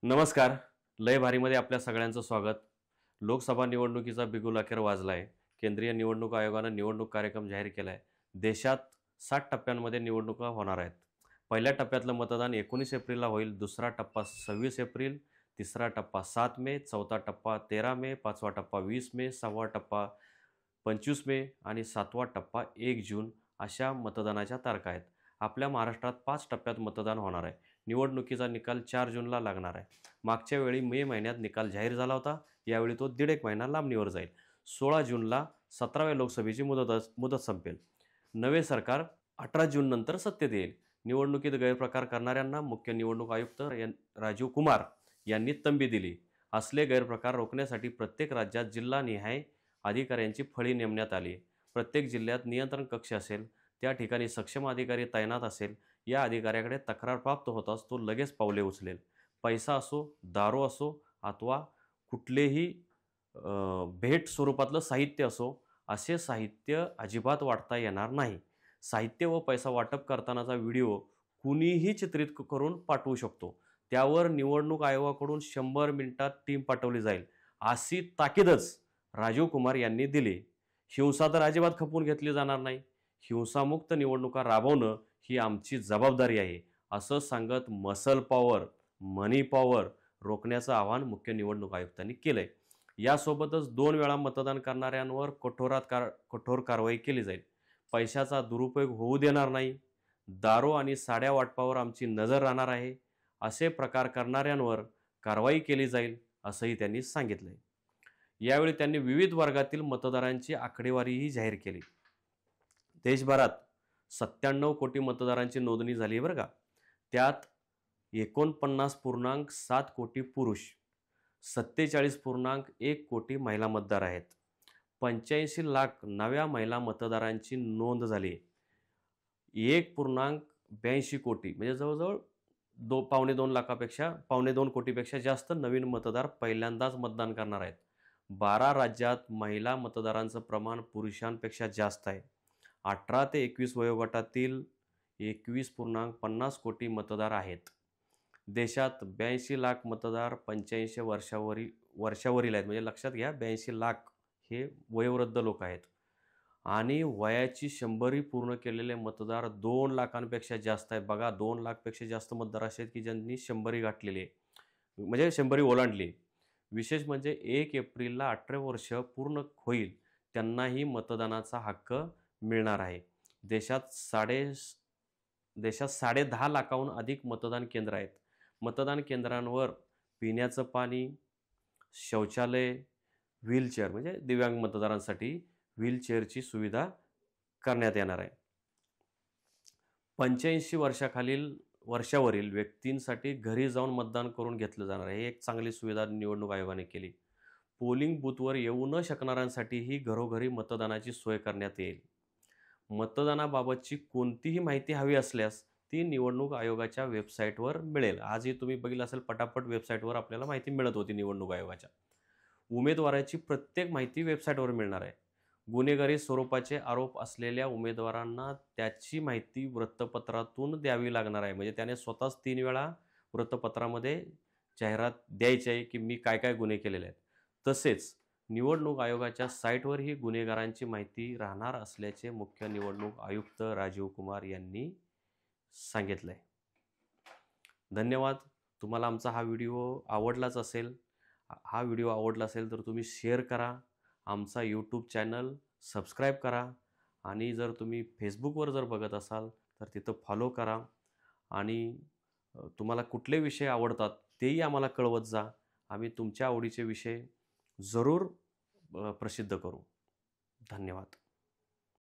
नमस्कार. लय भारीमध्ये आपल्या सगळ्यांचं स्वागत. लोकसभा निवडणुकीचा बिगुल अखेर वाजला आहे. केंद्रीय निवडणूक आयोगानं निवडणूक कार्यक्रम जाहीर केला आहे. देशात 60 टप्प्यांमध्ये निवडणुका होणार आहेत. पहिल्या टप्प्यातलं मतदान 19 एप्रिलला होईल. दुसरा टप्पा 26 एप्रिल, तिसरा टप्पा 7 मे, चौथा टप्पा 13 मे, पाचवा टप्पा 20 मे, सहावा टप्पा 25 मे आणि सातवा टप्पा 1 जून अशा मतदानाच्या तारखा आहेत. आपल्या महाराष्ट्रात 5 टप्प्यात मतदान होणार आहे. निवडणुकीचा निकाल 4 जूनला लागणार आहे. मागच्या वेळी मे महिन्यात निकाल जाहीर झाला होता. यावेळी तो दीड एक महिना लांबणीवर जाईल. 16 जूनला 17व्या लोकसभेची मुदत संपेल. नवे सरकार 18 जूननंतर सत्तेत येईल. निवडणुकीत गैरप्रकार करणाऱ्यांना मुख्य निवडणूक आयुक्त राजीव कुमार यांनी तंबी दिली. असले गैरप्रकार रोखण्यासाठी प्रत्येक राज्यात जिल्हानिहाय अधिकाऱ्यांची फळी नेमण्यात आली. प्रत्येक जिल्ह्यात नियंत्रण कक्ष असेल. त्या ठिकाणी सक्षम अधिकारी तैनात असेल. या अधिकाऱ्याकडे तक्रार प्राप्त होताच तो लगेच पावले उचलेल. पैसा असो, दारू असो अथवा कुठलेही भेट स्वरूपातलं साहित्य असो, असे साहित्य अजिबात वाटता येणार नाही. साहित्य व पैसा वाटप करतानाचा व्हिडिओ कुणीही चित्रित करून पाठवू शकतो. त्यावर निवडणूक आयोगाकडून 100 मिनिटात टीम पाठवली जाईल, अशी ताकीदच राजीव कुमार यांनी दिली. हिंसा तर अजिबात खपवून घेतली जाणार नाही. हिंसामुक्त निवडणुका राबवणं ही आमची जबाबदारी आहे, असं सांगत मसल पॉवर, मनी पॉवर रोखण्याचं आवाहन मुख्य निवडणूक आयुक्तांनी केलंय. यासोबतच 2 वेळा मतदान करणाऱ्यांवर कठोर कारवाई केली जाईल. पैशाचा दुरुपयोग होऊ देणार नाही. दारू आणि साड्या वाटपावर आमची नजर राहणार आहे. असे प्रकार करणाऱ्यांवर कारवाई केली जाईल, असंही त्यांनी सांगितलंय. यावेळी त्यांनी विविध वर्गातील मतदारांची आकडेवारीही जाहीर केली. देशभरात 97 कोटी मतदारांची नोंदणी झाली आहे बरं का. त्यात 49.7 कोटी पुरुष, 47.1 कोटी महिला मतदार आहेत. 85 लाख नव्या महिला मतदारांची नोंद झाली. 1.82 कोटी म्हणजे जवळजवळ 2.2 कोटीपेक्षा जास्त नवीन मतदार पहिल्यांदाच मतदान करणार आहेत. 12 राज्यात महिला मतदारांचं प्रमाण पुरुषांपेक्षा जास्त आहे. 18 ते 21 वयोगटातील 21.50 कोटी मतदार आहेत. देशात 82 लाख मतदार 85 वर्षावरील आहेत. म्हणजे लक्षात घ्या, 82 लाख हे वयोवृद्ध लोक आहेत. आणि वयाची 100 पूर्ण केलेले मतदार 2 लाखांपेक्षा जास्त आहेत. बघा, 2 लाखपेक्षा जास्त मतदार असे आहेत की ज्यांनी 100 गाठलेली आहे, म्हणजे 100 ओलांडली. विशेष म्हणजे 1 एप्रिलला 18 वर्ष पूर्ण होईल त्यांनाही मतदानाचा हक्क मिळणार आहे. देशात 10.5 लाखाहून अधिक मतदान केंद्र आहेत. मतदान केंद्रांवर पिण्याचं पाणी, शौचालय, व्हीलचेअर म्हणजे दिव्यांग मतदारांसाठी व्हीलचेअरची सुविधा करण्यात येणार आहे. 85 वर्षावरील व्यक्तींसाठी घरी जाऊन मतदान करून घेतलं जाणार आहे. ही एक चांगली सुविधा निवडणूक आयोगाने केली. पोलिंग बूथवर येऊ न शकणाऱ्यांसाठीही घरोघरी मतदानाची सोय करण्यात येईल. मतदानाबाबतची कोणतीही माहिती हवी असल्यास ती निवडणूक आयोगाच्या वेबसाईटवर मिळेल. आजही तुम्ही बघितलं असेल, पटापट वेबसाईटवर आपल्याला माहिती मिळत होती निवडणूक आयोगाच्या. उमेदवाराची प्रत्येक माहिती वेबसाईटवर मिळणार आहे. गुन्हेगारी स्वरूपाचे आरोप असलेल्या उमेदवारांना त्याची माहिती वृत्तपत्रातून द्यावी लागणार आहे. म्हणजे त्याने स्वतःच 3 वेळा वृत्तपत्रामध्ये जाहिरात द्यायची आहे की मी काय काय गुन्हे केलेले आहेत. तसेच निवडणूक आयोगाच्या साईटवरही गुन्हेगारांची माहिती राहणार असल्याचे मुख्य निवडणूक आयुक्त राजीव कुमार यांनी सांगितलंय. धन्यवाद. तुम्हाला आमचा हा व्हिडिओ आवडलाच असेल. हा व्हिडिओ आवडला असेल तर तुम्ही शेअर करा. आमचा यूट्यूब चॅनल सबस्क्राईब करा. आणि जर तुम्ही फेसबुकवर जर बघत असाल तर तिथं फॉलो करा. आणि तुम्हाला कुठले विषय आवडतात तेही आम्हाला कळवत जा. आम्ही तुमच्या आवडीचे विषय जरूर प्रसिद्ध करू. धन्यवाद.